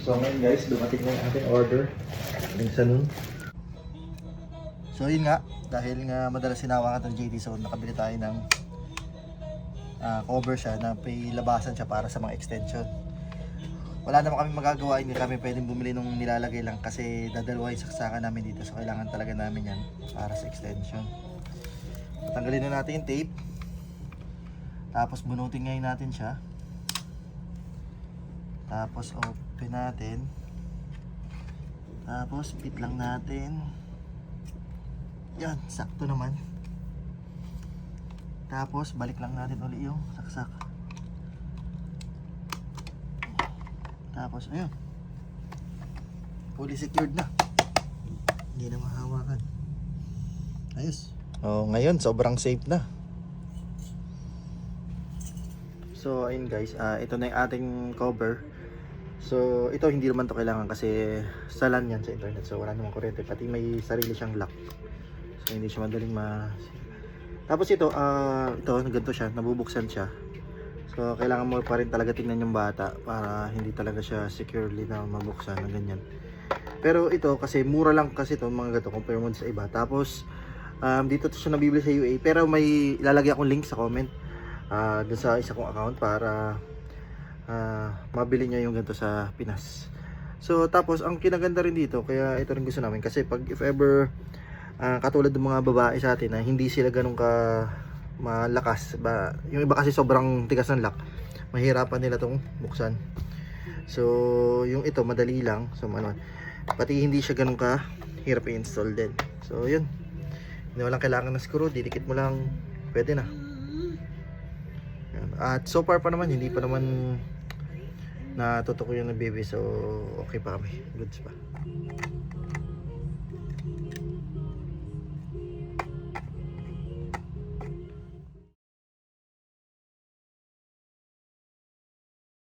So ngayon guys, dumating na yung ating order. Minsan. So yun nga, dahil nga madalas sinawakan ng JD, so nakabili tayo ng cover siya na may labasan siya para sa mga extension. Wala naman kami magagawa, hindi kami pwedeng bumili nung nilalagay lang kasi dadalawa yung saksakan namin dito, so kailangan talaga namin yan para sa extension. Tanggalin na natin yung tape, tapos bunutin ngayon natin siya, tapos open natin, tapos fit lang natin. Yan, sakto naman. Tapos balik lang natin uli yung saksak. Tapos ayun, fully secured na, hindi na mahawakan. Ayos. Oh, ngayon sobrang safe na. So ayun guys, ito na yung ating cover. So ito hindi naman to kailangan kasi sa LAN yan sa internet, so wala namang kuryente, pati may sarili siyang lock, so hindi siya madaling Tapos ito, ganito siya, nabubuksan siya. So kailangan mo pa rin talaga tingnan yung bata para hindi talaga siya securely na mabuksan na ganyan. Pero ito kasi mura lang kasi ito mga gato compare mo sa iba. Tapos dito siya nabibili sa UA, pero may ilalagay akong link sa comment dun sa isa kong account para mabili niya yung ganito sa Pinas. So tapos ang kinaganda rin dito, kaya ito rin gusto namin kasi pag if ever katulad ng mga babae sa atin na hindi sila ganun ka malakas ba, yung iba kasi sobrang tigas ng lock, mahirapan nila tong buksan. So yung ito madali lang, so pati hindi siya ganun ka hirap i-install din. So yun, hindi mo lang kailangan ng screw, didikit mo lang, pwede na. Yan. At so far pa naman hindi pa naman natutok yung baby, so okay pa kami, goods pa.